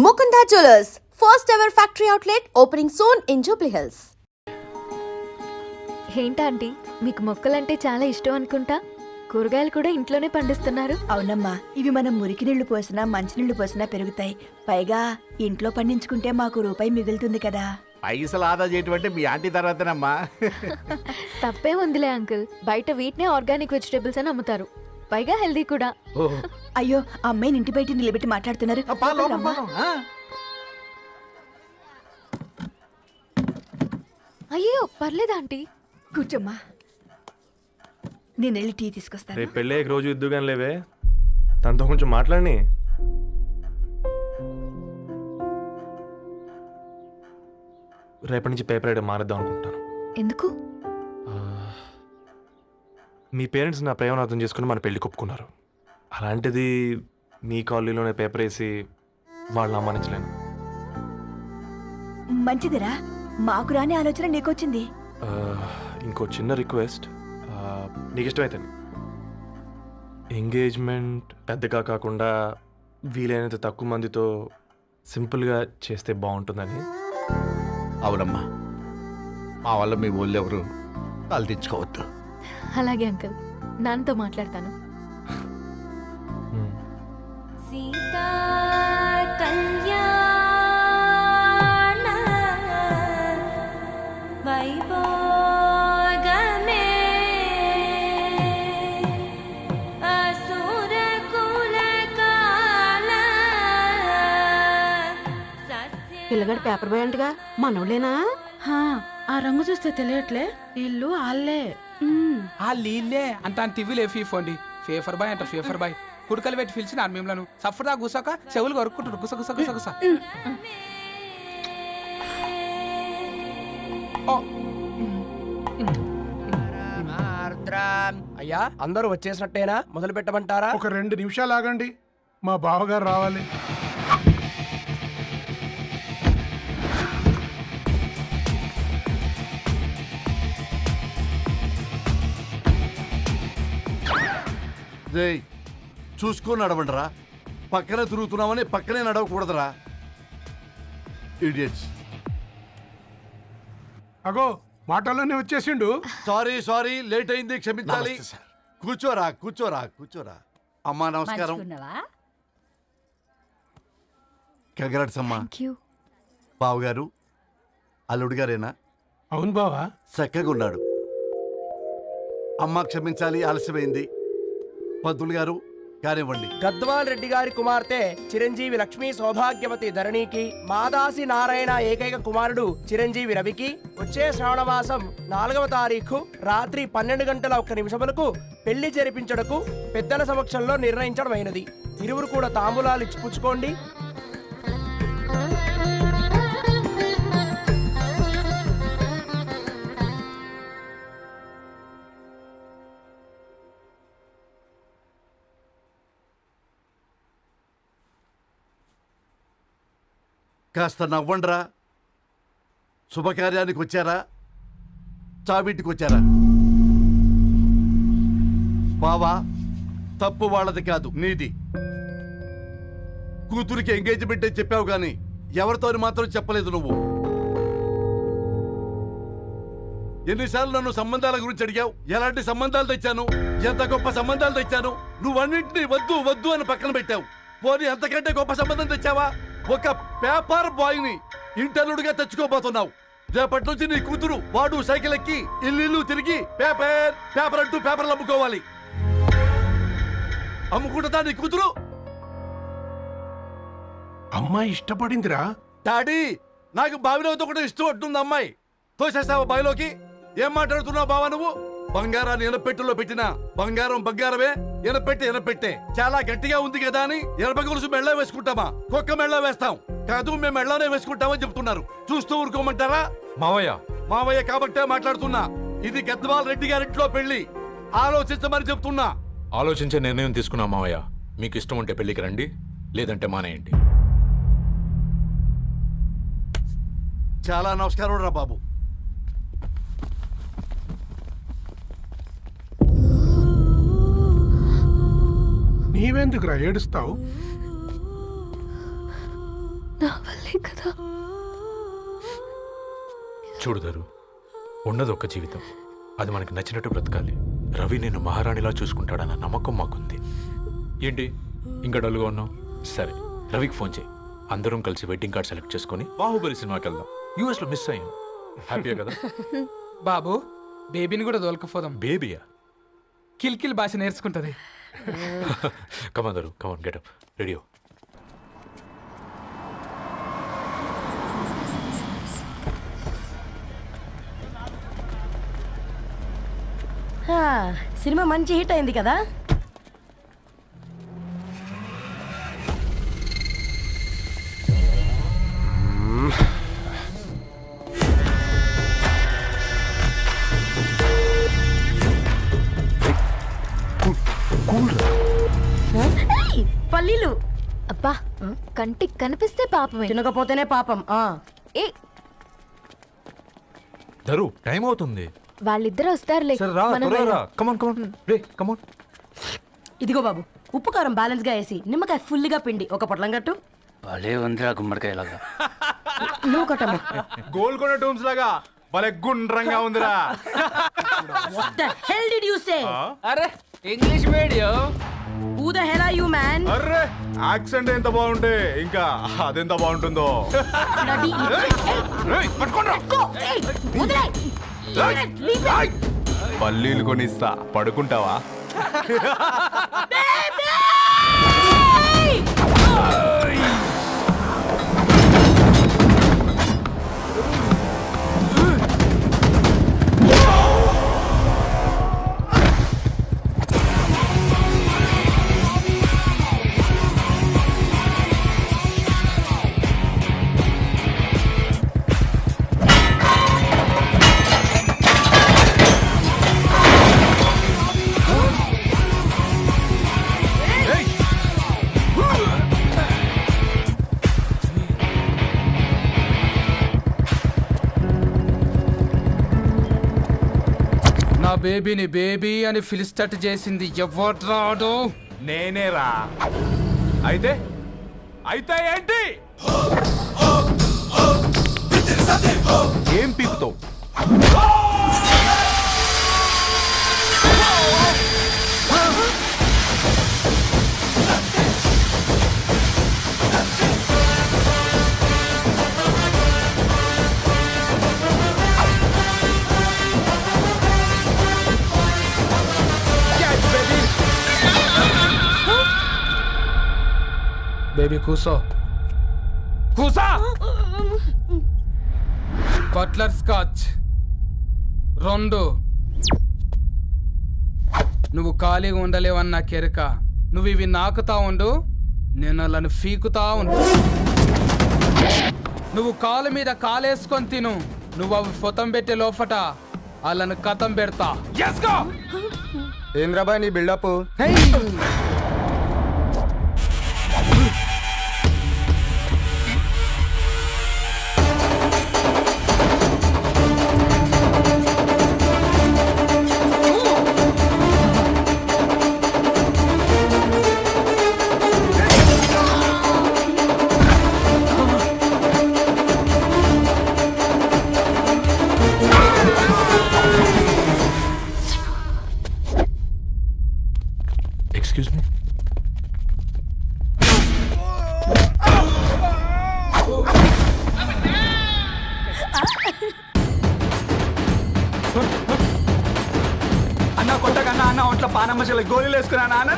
Mukunda Jewelers, first ever factory outlet opening soon in Jubilee Hills. ఏంటంటీ మీకు మొక్కలంటే చాలా ఇష్టం అనుకుంటా. కూరగాయలు కూడా ఇంట్లోనే పండిస్తున్నారు. అవునమ్మా, ఇవి మనం మురికి నీళ్లు పోసినా మంచినీళ్లు పోసినా పెరుగుతాయి. పైగా ఇంట్లో పండించుకుంటే మాకు రూపాయి మిగులుతుంది కదా. పైసలు ఆదా చేయటం అంటే మీ ఆంటీ తర్వాతనమ్మా. తప్పే ఉందిలే అంకుల్, బయట వీటినే ఆర్గానిక్ వెజిటేబుల్స్ అని అమ్ముతారు, పైగా హెల్దీ కూడా. అయ్యో, ఆ అమ్మాయిని ఇంటి బయట నిలబెట్టి మాట్లాడుతున్నారు. రమ్మా. అయ్యో పర్లేదు ఆంటీ, కూర్చోమ్మా, నేను వెళ్ళి టీ తీసుకొస్తాను. రేపు పెళ్ళి రోజు ఇద్దుగాని లేవే, తనతో కొంచెం మాట్లాడి రేపటి నుంచి పేపర్ రైడ్ మారేద్దాం అనుకుంటాను. ఎందుకు? మీ పేరెంట్స్ నా ప్రేమను అర్థం చేసుకుని మన పెళ్లి కొప్పుకున్నారు. అలాంటిది మీ కాలనీలోనే పేపర్ వేసి వాళ్ళని అమ్మానించలేను. మంచిదిరా, మాకు రాని ఆలోచన నీకొచ్చింది. ఇంకో చిన్న రిక్వెస్ట్, నీకు ఇష్టమైతే ఎంగేజ్మెంట్ పెద్దగా కాకుండా వీలైనంత తక్కువ మందితో సింపుల్గా చేస్తే బాగుంటుందని. అవునమ్మా, మా వల్ల మీ ఊళ్ళో ఎవరు కాలు తెచ్చుకోవద్దు. అలాగే అంకుల్, నాన్నతో మాట్లాడతాను. సీతా కళ్యాణ వైభోగమే అసుర కులకాల పిల్లగాడు పేపర్ బాయ్ అంటగా మనోళ్ళేనా? ఆ రంగు చూస్తే తెలియట్లే, ఇల్లు ఆళ్ళే. ఆ లీల్లే అంత టీవీలో ఫీఫోండి. ఫేఫర్ బాయ్ అంట, ఫేఫర్ బాయ్. కుడుకలు పెట్టి పిలిచిన మిమ్మల్ని సఫర్దా గుసక చెవులు కొరుక్కుంటారు. గుస గుస గుస గుస. అయ్యా, అందరూ వచ్చేసినట్టేనా? మొదలు పెట్టమంటారా? ఒక 2 నిమిషాలు ఆగండి, మా బావగారు రావాలి. చూసుకొని నడవండిరా, పక్కన తిరుగుతున్నామని పక్కనే నడవకూడదురా. ఇడియట్స్. అగో, మాటల్లోనే వచ్చేసిండు. సారీ లేట్ అయింది, క్షమించాలి. కూర్చోరా. అమ్మా నమస్కారం. కంగ్రాట్స్ అమ్మా. బావగారు అల్లుడు గారేనా? అవును బావా, చక్కగా ఉన్నాడు. అమ్మ క్షమించాలి, ఆలస్యమైంది. పంతులు గారు కానివ్వండి. గద్వాల్ రెడ్డి గారి కుమార్తె చిరంజీవి లక్ష్మీ సౌభాగ్యవతి ధరణికి, మాదాసి నారాయణ ఏకైక కుమారుడు చిరంజీవి రవికి వచ్చే శ్రావణమాసం 4వ తారీఖు రాత్రి 12:01 పెళ్లి జరిపించడకు పెద్దల సమక్షంలో నిర్ణయించడమైనది. ఇరువురు కూడా తాంబూలాలు ఇచ్చి పుచ్చుకోండి. కాస్త నవ్వండ్రా. శుభకార్యానికి వచ్చారా, చావింటికి వచ్చారా? బావా, తప్పు వాళ్ళది కాదు, నీది. కూతురికి ఎంగేజ్మెంట్ అని చెప్పావు కానీ ఎవరితో మాత్రం చెప్పలేదు నువ్వు. ఎన్నిసార్లు నన్ను సంబంధాల గురించి అడిగావు? ఎలాంటి సంబంధాలు తెచ్చాను, ఎంత గొప్ప సంబంధాలు తెచ్చాను. నువ్వన్నింటినీ వద్దు అని పక్కన పెట్టావు. పోనీ అంతకంటే గొప్ప సంబంధం తెచ్చావా? ఒక పేపర్ బాయ్ ని ఇంటర్లుడిగా తెచ్చుకోబోతున్నావు. రేపటి నుంచి నీ కూతురు వాడు సైకిల్ ఎక్కి ఇల్లు తిరిగి పేపర్ అంటూ పేపర్లు అమ్ముకోవాలి. అమ్ముకుంటుందా నీ కూతురు? అమ్మాయి ఇష్టపడిందిరా. డాడీ, నాకు బావిలో కూడా ఇష్టం ఉంటుంది. అమ్మాయి తోసేస్తావా బావిలోకి? ఏం మాట్లాడుతున్నావు బావా నువ్వు? బంగారాన్ని ఎనపెట్టులో పెట్టినా బంగారమే. ఎనపెట్టే చాలా గట్టిగా ఉంది కదా అని ఎనప గొలుసు మెళ్ళ వేసుకుంటామా? కుక్క మెళ్ళ వేస్తాం కాదు, మేము మెళ్ళనే వేసుకుంటామని చెప్తున్నారు. చూస్తూ ఊరుకోమంటారా? మావయ్య కాబట్టే మాట్లాడుతున్నా. ఇది గద్వాల్ రెడ్డి గారింట్లో పెళ్లి, ఆలోచించమని చెప్తున్నా. ఆలోచించే నిర్ణయం తీసుకున్నా మావయ్య. మీకు ఇష్టం ఉంటే పెళ్లికి రండి, లేదంటే మానేయండి. చాలా నమస్కారం రా బాబు. నీవెందుకురా ఏడుస్తావు? నా వల్లే కదా. చూడుదారు, ఉన్నది ఒక్క జీవితం, అది మనకి నచ్చినట్టు బ్రతకాలి. రవి నేను మహారాణిలా చూసుకుంటాడన్న నమ్మకం మాకుంది. ఏంటి ఇంకా డల్గా ఉన్నావు? సరే, రవికి ఫోన్ చేయి. అందరం కలిసి వెడ్డింగ్ కార్డ్ సెలెక్ట్ చేసుకొని బాహుబలి సినిమాకి వెళ్దాం. యూఎస్ లో మిస్ అయ్యాం. హ్యాపీయా కదా? బాబు బేబీని కూడా దొలకపోదాం. బేబీయా? కిల్కిల్ భాష నేర్చుకుంటది. కమాందరు, కమాన్ గెటప్ రెడీయో. సినిమా మంచి హిట్ అయింది కదా. ఏయ్, పల్లీలు అబ్బా, కంటికి కనిపిస్తే పాపమే, తినకపోతేనే పాపం. ఏ ధరు, టైం అవుతుంది. వాళ్ళిద్దరూ వస్తారులే. సరే రా, మనం త్వరగా రా. వెళ్దాం. కమాన్ కమాన్ రే, కమాన్. ఇదిగో బాబు, ఉప్పు కారం బ్యాలెన్స్ గా వేసి నిమ్మకాయ ఫుల్గా పిండి ఒక పొట్లం కట్టు. భలే ఉందిరా గుమ్మడికాయలాగా. నువ్వు కట్టమ్మా. గోల్కొండ టూమ్స్ లాగా భలే గుండ్రంగా ఉందిరా. What the hell did you say? అరే English medium. Who the hell are you, man? Array, accent ఎంత బాగుంటే ఇంకా అదెంత బాగుంటుందో. Bloody idiot. Hey, go. Hey, వదిలేయ్. Leave it. పల్లీలు కొనిస్తా, పడుకుంటావా? Baby! నా బేబీని బేబీ అని ఫిలిస్టట్ చేసింది ఎవడ్రాడు? నేనేరా. అయితే అయితే ఏంటి? ఏం పీకుతావు? బేబీ కూసో, కూసా. Buttler scotch 2. నువ్వు ఖాళీగా ఉండలేవన్న కెరక. నువ్వు ఇవి నాకుతా ఉండు, నేను వాళ్ళని ఫీకుతా ఉండు. నువ్వు కాలు మీద కాలేసుకొని తిను. నువ్వు అవి ఫొతం పెట్టే లోపట వాళ్ళని కథం పెడతా. ఏంద్రాబాయ్ నీ బిల్డప్? Excuse me. అన్న కొట్టకన్నా అన్న ఒంట్లో పానమ్మశల గోళీలు వేసుకున్నా అన్న.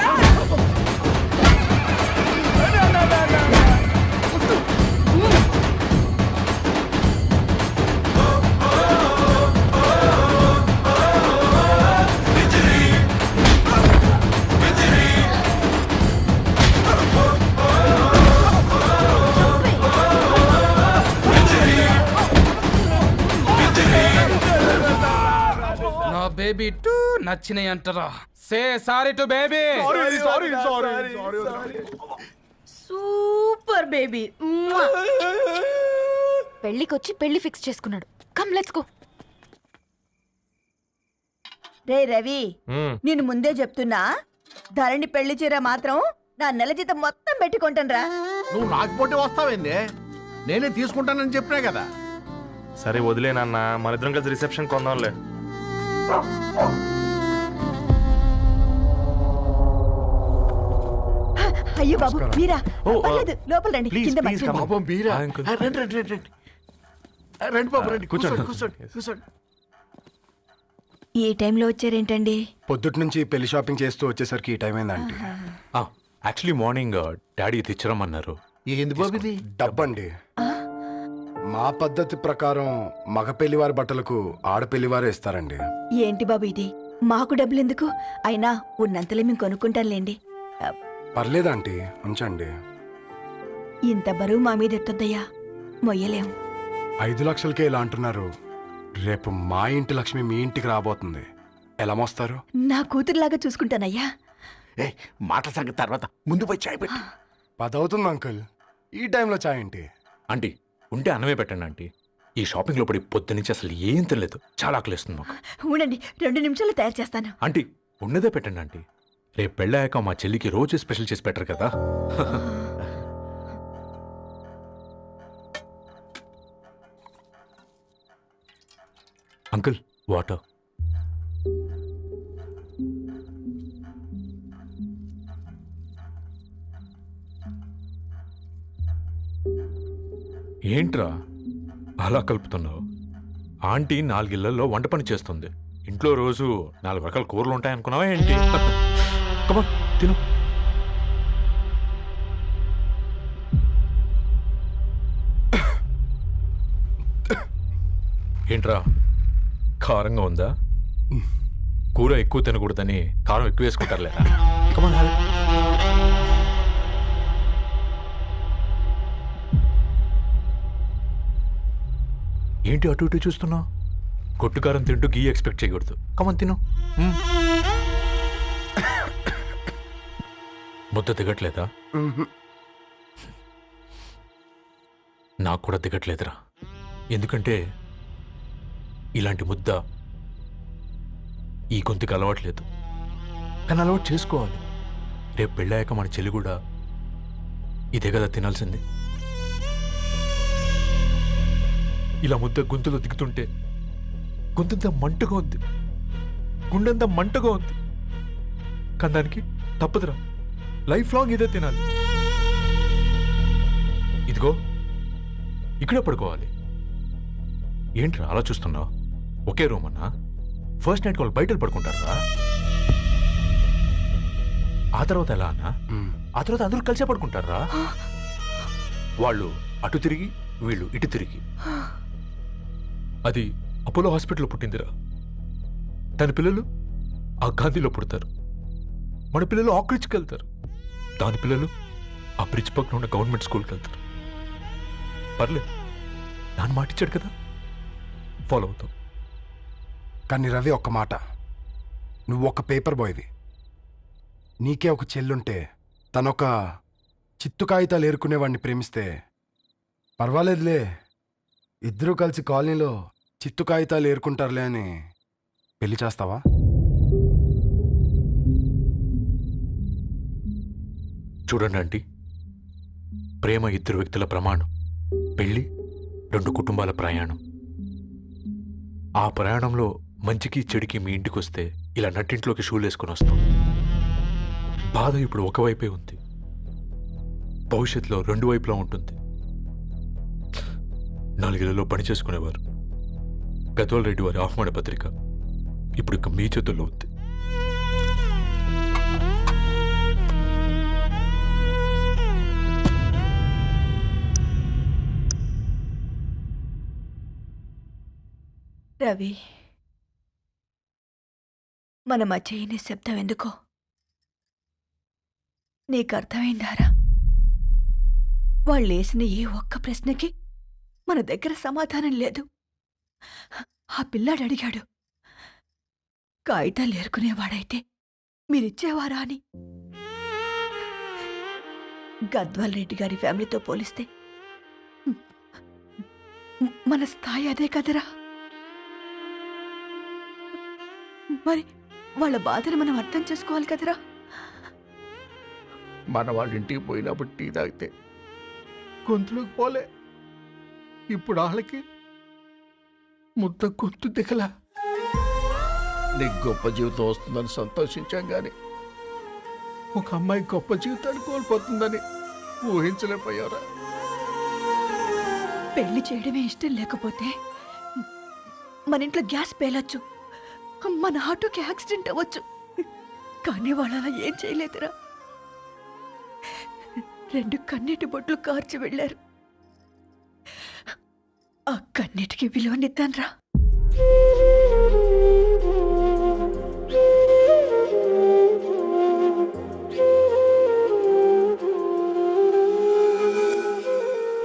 నా బేబీ టూ నచ్చినాయి అంటారా? Say sorry to baby. Super baby. పెళ్ళికొచ్చి పెళ్లి ఫిక్స్ చేసుకున్నాడు. Come let's go. రే రవి, నేను ముందే చెప్తున్నా, ధరణి పెళ్లి చీర మాత్రం నా నెల జీతం మొత్తం పెట్టుకుంటాను రా. నువ్వు నాకు పోటీ వస్తావేంది? నేనే తీసుకుంటానని చెప్పినా కదా. సరే వదిలేనన్న, మన ఇద్దరం కలిసి రిసెప్షన్ కొందాంలే. అయ్యో బాబు మీరా? ఓ, పర్లేదు, లోపల రండి. ప్లీజ్, కింద ప్లీజ్, మంచం. come on. పాపం మీరా? ఆ, అంకుల్. రండి రండి రండి రండి. రండి బాబు రండి, కూర్చోండి. కూర్చోండి కూర్చోండి కూర్చోండి. ఈ టైంలో వచ్చారేంటండి? పొద్దుటి నుంచి పెళ్లి షాపింగ్ చేస్తూ వచ్చేసరికి ఈ టైం అయిందండి. యాక్చువల్లీ మార్నింగ్ డాడీ తెచ్చరమన్నారు. ఏంది బాబు ఇది? డబ్బండి. మా పద్ధతి ప్రకారం మగ పెళ్లివారి బట్టలకు ఆడపెళ్లివారే ఇస్తారండి. ఏంటి బాబు ఇది? మాకు డబ్బులు ఎందుకు? అయినా ఉన్నంతలే మేము కొనుక్కుంటాంలేండి. పర్లేదంటీ, ఉంచండి. ఇంత బరువు మా మీద ఎత్తొద్దయ్యా, మొయ్యలేం. 5 లక్షలకే ఇలా అంటున్నారు. రేపు మా ఇంటి లక్ష్మి మీ ఇంటికి రాబోతుంది. ఎలా మోస్తారు? నా కూతురులాగా చూసుకుంటానయ్యా. ఏ మాటల సంగతి తర్వాత, ముందు పోయి చాయ్ పెట్టి. 10 అవుతుంది అంకుల్, ఈ టైంలో చాయ్ ఏంటి? ఆంటీ ఉంటే అన్నమే పెట్టండి ఆంటీ. ఈ షాపింగ్లో పడి పొద్దు నుంచి అసలు ఏం తినలేదు, చాలా ఆకలిస్తుంది మాకు. ఉండండి, 2 నిమిషాలు తయారు చేస్తాను. ఆంటీ ఉన్నదే పెట్టండి ఆంటీ. రేపు పెళ్ళాక మా చెల్లికి రోజు స్పెషల్ చేసి పెట్టరు కదా. Uncle water. ఏంట్రా అలా కలుపుతున్నావు? ఆంటీ 4 ఇళ్లలో వంట పని చేస్తుంది. ఇంట్లో రోజు 4 రకాల కూరలు ఉంటాయనుకున్నావా ఏంటి? కమా తిను. ఏంట్రా కారంగా ఉందా? కూర ఎక్కువ తినకూడదని కారం ఎక్కువ వేసుకుంటారులేరా. కమా ఏంటి అటు ఇటు చూస్తున్నావు? కొట్టుకారం తింటూ గీ ఎక్స్పెక్ట్ చేయకూడదు. కమన్ తిను. ముద్ద దిగట్లేదా? నాకు కూడా దిగట్లేదురా. ఎందుకంటే ఇలాంటి ముద్ద ఈ గొంతుకి అలవాట్లేదు. కానీ అలవాటు చేసుకోవాలి. రేపు పెళ్ళాక మన చెల్లి కూడా ఇదే కదా తినాల్సింది. ఇలా ముద్ద గొంతులో దిగుతుంటే గొంతంతా మంటగా ఉంది, గుండెంతా మంటగా ఉంది. కానీ దానికి తప్పదురా, లైఫ్ లాంగ్ ఇదే తినాలి. ఇదిగో ఇక్కడే పడుకోవాలి. ఏంట్రా అలా చూస్తున్నావు? ఒకే రూమ్ అన్నా? ఫస్ట్ నైట్ వాళ్ళు బయట పడుకుంటారా? ఆ తర్వాత ఎలా అన్నా? ఆ తర్వాత అందరూ కలిసే పడుకుంటారా? వాళ్ళు అటు తిరిగి, వీళ్ళు ఇటు తిరిగి. అది అపోలో హాస్పిటల్లో పుట్టిందిరా. తన పిల్లలు ఆ గాంధీలో పుడతారు. మన పిల్లలు ఆక్రిడ్జ్కి వెళ్తారు. దాని పిల్లలు ఆ బ్రిడ్జ్ పక్కన ఉన్న గవర్నమెంట్ స్కూల్కి వెళ్తారు. పర్లేదు, నాన్న మాట ఇచ్చాడు కదా, ఫాలో అవుతాం. కానీ రవి, ఒక్క మాట. నువ్వు ఒక పేపర్ బాయ్వి. నీకే ఒక చెల్లుంటే తనొక చిత్తు కాగితాలు ఏరుకునేవాడిని ప్రేమిస్తే పర్వాలేదులే, ఇద్దరూ కలిసి కాలనీలో చిత్తు కాగితాలు ఏరుకుంటారులే అని పెళ్లి చేస్తావా? చూడండి ఆంటీ, ప్రేమ 2 వ్యక్తుల ప్రమాణం, పెళ్లి 2 కుటుంబాల ప్రయాణం. ఆ ప్రయాణంలో మంచికి చెడుకి మీ ఇంటికి వస్తే ఇలా నట్టింట్లోకి షూలు వేసుకుని వస్తాం. బాధ ఇప్పుడు ఒకవైపే ఉంది, భవిష్యత్తులో 2 వైపులా ఉంటుంది. 4 ఇళ్లలో పని చేసుకునేవారు గద్వాల్ రెడ్డి వారి ఆహ్వాన పత్రిక ఇప్పుడు ఇక మీ చేతుల్లో ఉంది. రవి, మన మధ్య ఈ నిశ్శబ్దం ఎందుకో నీకు అర్థమైందారా? వాళ్ళు వేసిన ఏ ఒక్క ప్రశ్నకి మన దగ్గర సమాధానం లేదు. ఆ పిల్లాడు అడిగాడు, కాగితాలు ఏరుకునేవాడైతే మీరిచ్చేవారా అని. గద్వాల్ రెడ్డి గారి ఫ్యామిలీతో పోలిస్తే మన స్థాయి అదే కదరా. మరి వాళ్ళ బాధను మనం అర్థం చేసుకోవాలి కదరా. మన వాళ్ళ ఇంటికి పోయినప్పుడు టీ తాగితే గొంతులోకి పోలే, ఇప్పుడు వాళ్ళకి ముద్ద గుర్తు దిగలా. నీకు గొప్ప జీవితం వస్తుందని సంతోషించాం కానీ ఒక అమ్మాయి గొప్ప జీవితాన్ని కోల్పోతుందని ఊహించలేకపోయారా? పెళ్లి చేయడమే ఇష్టం లేకపోతే మన ఇంట్లో గ్యాస్ పేలొచ్చు, మన ఆటోకి యాక్సిడెంట్ అవ్వచ్చు, కానీ వాళ్ళు అలా ఏం చేయలేదురా. 2 కన్నీటి బొట్లు కార్చి వెళ్ళారు. ఆ కన్నీటికి విలువనిద్దాన్రా.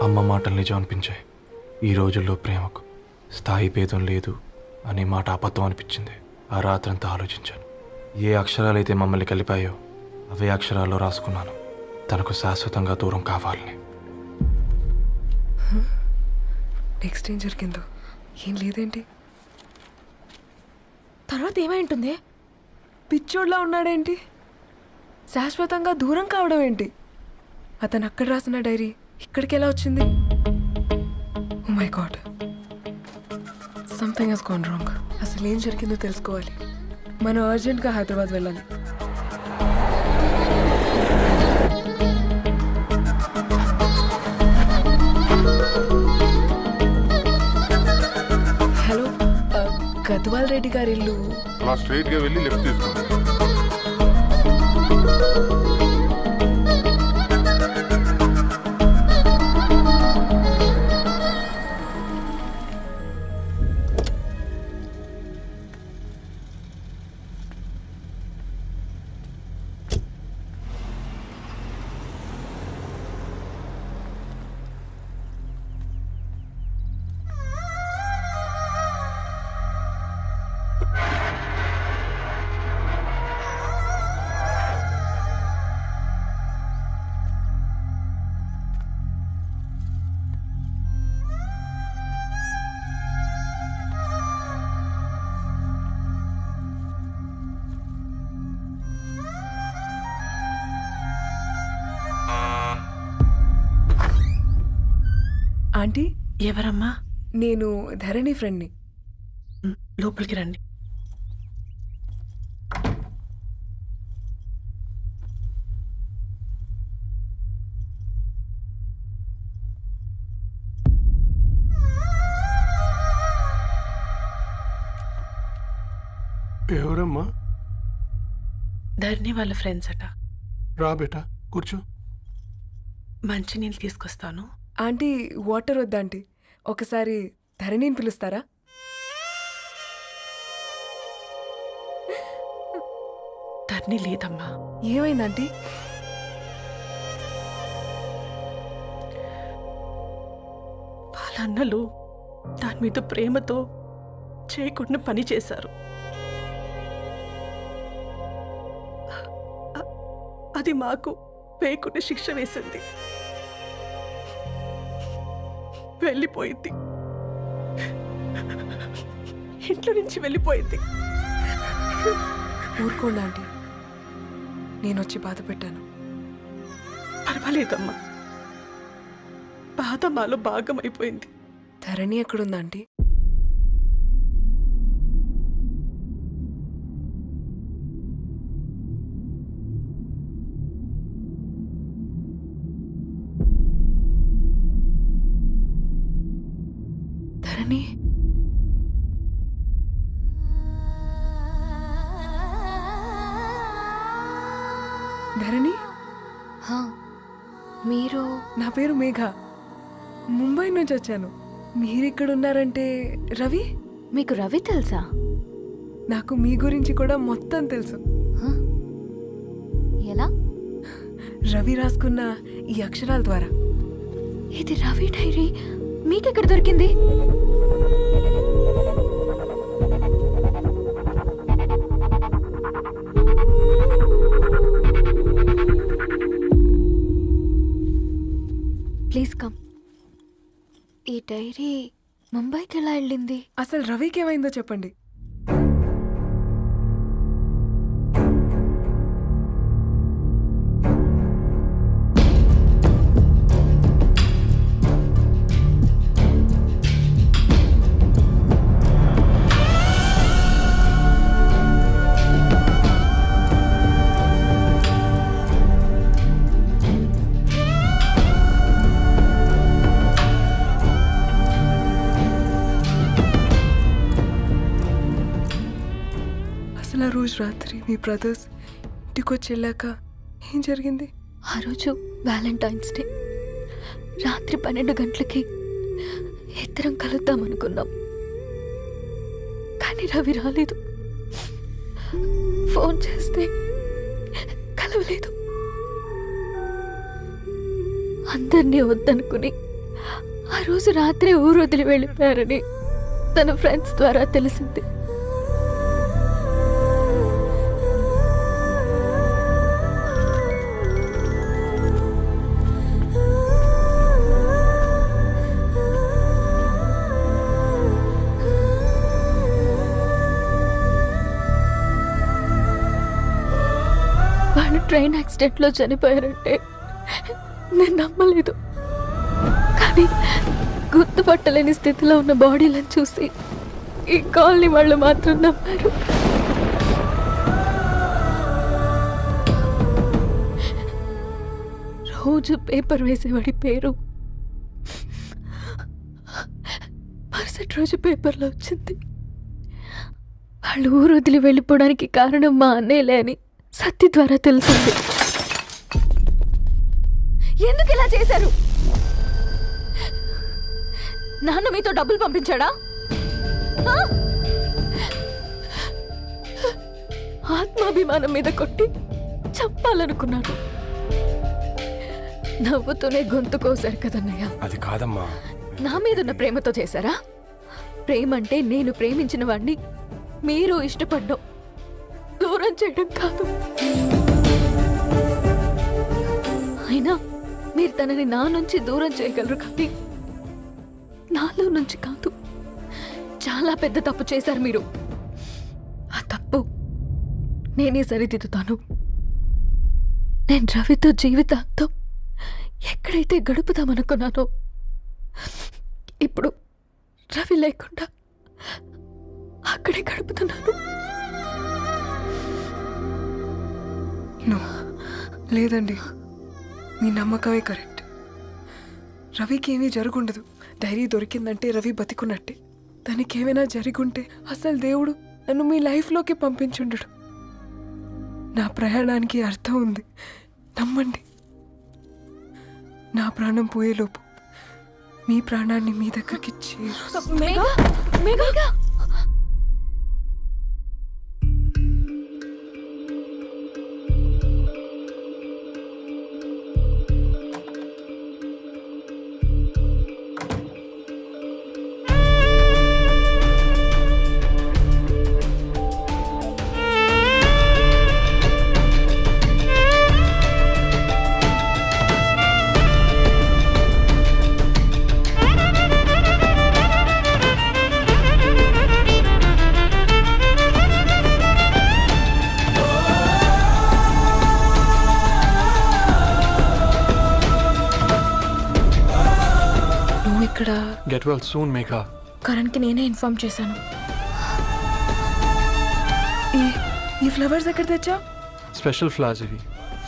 అమ్మ మాటలు నిజం అనిపించాయి. ఈ రోజుల్లో ప్రేమకు స్థాయి భేదం లేదు అనే మాట అబద్ధం అనిపించింది. ఆ రాత్రంతా ఆలోచించాను. ఏ అక్షరాలైతే మమ్మల్ని కలిపాయో అవే అక్షరాల్లో రాసుకున్నాను, తనకు శాశ్వతంగా దూరం కావాలని. నెక్స్ట్ ఏం జరిగిందో ఏం లేదేంటి? తర్వాత ఏమై ఉంటుంది? పిచ్చోడ్లా ఉన్నాడేంటి? శాశ్వతంగా దూరం కావడం ఏంటి? అతను అక్కడ రాసిన డైరీ ఇక్కడికి ఎలా వచ్చింది? Oh my god, something has gone wrong. అసలు ఏం జరిగిందో తెలుసుకోవాలి. మనం అర్జెంట్గా హైదరాబాద్ వెళ్ళాలి. హలో, గద్వాల్ రెడ్డి గారి ఇల్లు అలా స్ట్రైట్ గా వెళ్ళి లెఫ్ట్ తీసుకోండి. ఆంటీ, ఎవరమ్మా? నేను ధరణి ఫ్రెండ్ని. లోపలికి రండి. ఎవరమ్మా? ధరణి వాళ్ళ ఫ్రెండ్స్ అట. రా బేటా, కూర్చో. మంచినీళ్ళు తీసుకొస్తాను. ఆంటీ, వాటర్ వద్దా ఆంటీ? ఒకసారి ధరణిని పిలుస్తారా? ధరణి లేదమ్మా. ఏమైందంటీ? వాళ్ళ అన్నలు దాని మీద ప్రేమతో చేయకుండా పని చేశారు. అది మాకు వేయకుండా శిక్ష వేసింది. వెళ్ళిపోయింది, ఇంట్లో నుంచి వెళ్ళిపోయింది. ఊరుకోండి ఆంటీ, నేను వచ్చి బాధ పెట్టాను. పర్వాలేదమ్మా, బాధ మాలో భాగం అయిపోయింది. ధరణి ఎక్కడుందా ఆంటీ? ధరణి, ధరణి, మీరు? నా పేరు మేఘ, ముంబై నుంచి వచ్చాను. మీరిక్కడ ఉన్నారంటే రవి? మీకు రవి తెలుసా? నాకు మీ గురించి కూడా మొత్తం తెలుసు. ఎలా? రవి రాసుకున్న ఈ అక్షరాల ద్వారా. ఇది రవి డైరీ మీకెక్కడ దొరికింది? Please come. ఈ డైరీ ముంబైకి ఎలా వెళ్ళింది? అసలు రవికి ఏమైందో చెప్పండి. అసలు ఆ రోజు రాత్రి మీ బ్రదర్స్ ఇంటికి వచ్చి వెళ్ళాక ఏం జరిగింది? ఆ రోజు వ్యాలంటైన్స్ డే రాత్రి 12 గంటలకి ఇద్దరం కలుద్దాం అనుకున్నాం. కానీ రవి రాలేదు. ఫోన్ చేస్తే కలవలేదు. అందరినీ వద్దనుకుని ఆ రోజు రాత్రి ఊరు వదిలి వెళ్ళిపోయారని తన ఫ్రెండ్స్ ద్వారా తెలిసింది. వాళ్ళు ట్రైన్ యాక్సిడెంట్లో చనిపోయారంటే నేను నమ్మలేదు. కానీ గుర్తుపట్టలేని స్థితిలో ఉన్న బాడీలను చూసి ఈ కాలనీ వాళ్ళు మాత్రం నమ్మారు. రోజు పేపర్ వేసేవాడి పేరు మరుసటి రోజు పేపర్లో వచ్చింది. వాళ్ళు ఊరు వదిలి వెళ్ళిపోవడానికి కారణం మా అన్నయ్యలే అని సత్తి ద్వారా తెలిసింది. ఎందుకు ఇలా చేశారు? నాన్న మీతో డబ్బులు పంపించాడా? ఆత్మాభిమానం మీద కొట్టి చంపాలనుకున్నాను. నవ్వుతూనే గొంతు కోసారు కదన్నయ్య. అది కాదమ్మా. నా మీదున్న ప్రేమతో చేశారా? ప్రేమ అంటే నేను ప్రేమించిన వాడిని మీరు ఇష్టపడ్డం, దూరం చేయడం కాదు. అయినా మీరు తనని నా నుంచి దూరం చేయగలరు, కానీ నాలో నుంచి కాదు. చాలా పెద్ద తప్పు చేశారు మీరు. ఆ తప్పు నేనే సరిదిద్దుతాను. నేను రవితో జీవితాంతం ఎక్కడైతే గడుపుదామనుకున్నానో ఇప్పుడు రవి లేకుండా అక్కడే గడుపుతున్నాను. లేదండి, మీ నమ్మకమే కరెక్ట్. రవికి ఏమీ జరుగుండదు. డైరీ దొరికిందంటే రవి బతికున్నట్టే. తనకేమైనా జరిగుంటే అసలు దేవుడు నన్ను మీ లైఫ్లోకి పంపించుండడు. నా ప్రయాణానికి అర్థం ఉంది, నమ్మండి. నా ప్రాణం పోయేలోపు మీ ప్రాణాన్ని మీ దగ్గరికి ఇక్కడ గెట్ వెల్ సూన్ మేఘా. కరణ్కి నేనే ఇన్ఫార్మ్ చేశాను. ఈ ఫ్లవర్స్ ఎక్కడ తెచ్చా? స్పెషల్ ఫ్లవర్స్ ఇవి.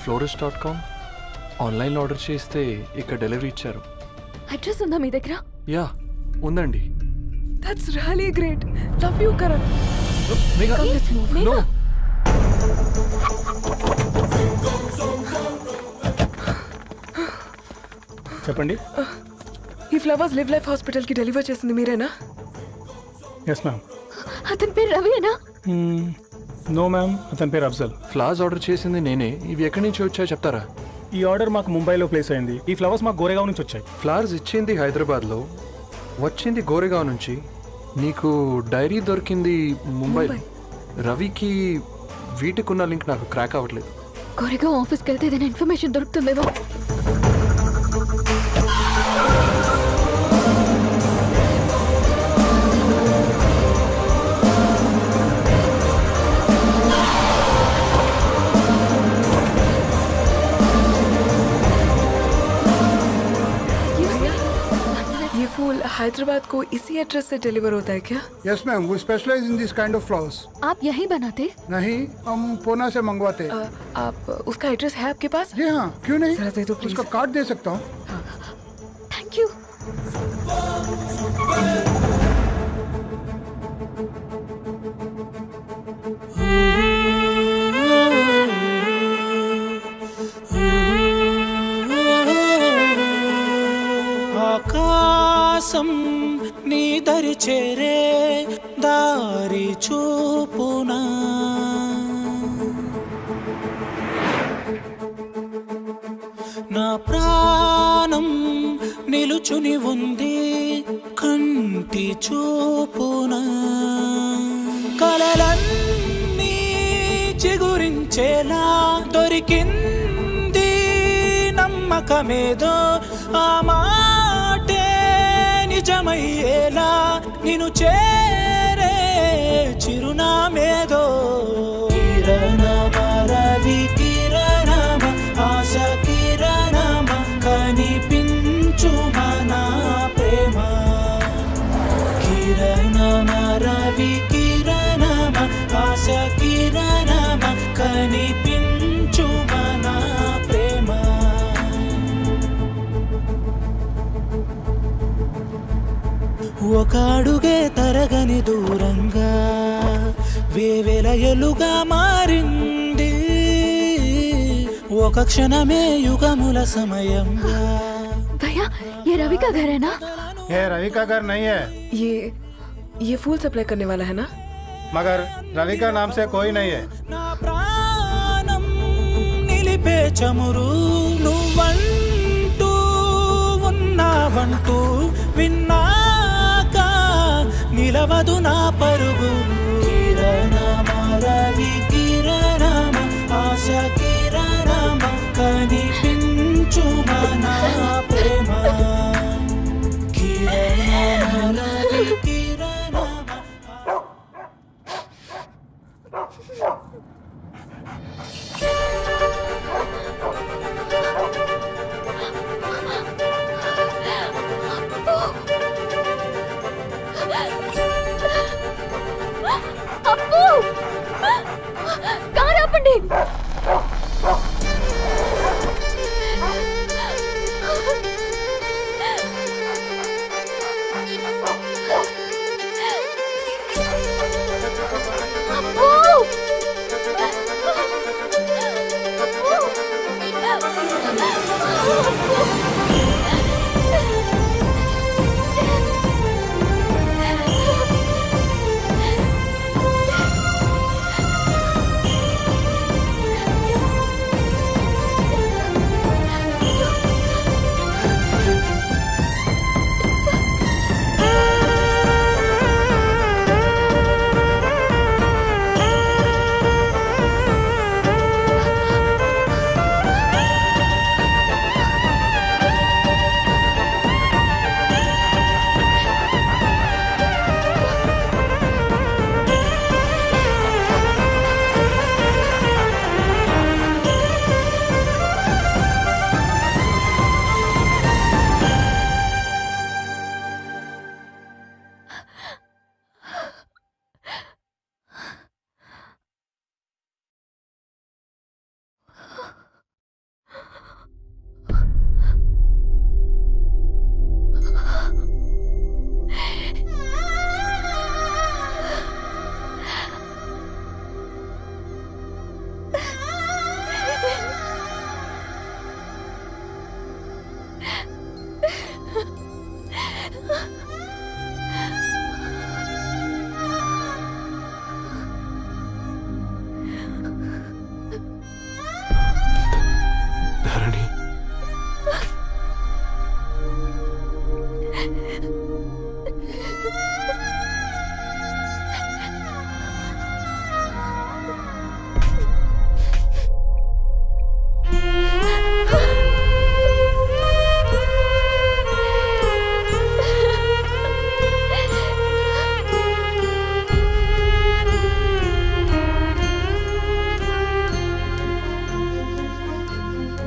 florist.com ఆన్లైన్లో ఆర్డర్ చేస్తే ఇక్కడ డెలివరీ ఇచ్చారు. అడ్రస్ ఉందా మీ దగ్గర? యా ఉందండి. That's really great. Love you Karan. Megha no. చెప్పండి. ఈ ఫ్లవర్స్ లివ్ లైఫ్ హాస్పిటల్కి డెలివర్ చేసింది మీరేనా? Yes ma'am. అతని పేరు రవియేనా? నో మ్యామ్, అతని పేరు అఫ్జల్. ఫ్లవర్స్ ఆర్డర్ చేసింది నేనే. ఇవి ఎక్కడి నుంచి వచ్చాయో చెప్తారా? ఈ ఆర్డర్ మాకు ముంబైలో ప్లేస్ అయింది. ఈ ఫ్లవర్స్ మాకు గోరేగావ్ నుంచి వచ్చాయి. ఫ్లవర్స్ ఇచ్చింది హైదరాబాద్లో, వచ్చింది గోరేగావ్ నుంచి. నీకు డైరీ దొరికింది ముంబై. రవికి వీటికున్న లింక్ నాకు క్రాక్ అవ్వట్లేదు. గోరేగావ్ ఆఫీస్కి వెళ్తే ఏదైనా ఇన్ఫర్మేషన్ దొరుకుతుందేమో. फूल हैदराबाद को इसी एड्रेस से डिलीवर होता है क्या? Yes ma'am, we specialize in this kind of flowers. आप यहीं बनाते? नहीं, हम पूना से मंगवाते. आप उसका एड्रेस है आपके पास? जी हाँ, क्यों नहीं. जरा दे दो प्लीज. उसका कार्ड दे सकता हूँ. Thank you. శ్వాసం నీ దరి చేరే దారి చూపునా నా ప్రాణం నిలుచుని ఉంది కంటి చూపునా కలలన్నీ చిగురించేలా దొరికింది నమ్మకమేదో ఆ మాటే నిజమయ్యేలా నిన్ను చేరే చిరునామేదో కిరణమ రవి కిరణమ ఆశ కిరణమ కనిపించు మన ప్రేమ కిరణమ రవి కిరణమ ఆశ కిరణమ కనిపించు మన ప్రేమ ఒక అడుగే తరగని దూరంగా వేవేల ఎలుగా మారింది ఒక క్షణమే యుగముల సమయంగా भैया ये रवि का घर है ना? ये रवि का घर नहीं है, ये फूल सप्लाई करने वाला है ना? मगर रवि का नाम से कोई नहीं है. నా ప్రాణం నిలిపే చమురు నువ్వంటూ ఉన్నావంటూ విన్నాక నిలవదు నా పరుగు కిరణమ రవి కిరణమ ఆశ కిరణమ కనిపించు మన ప్రేమ కిరణమ రవి కిరణమ అప్పు కారు ఆపండి. అప్పు!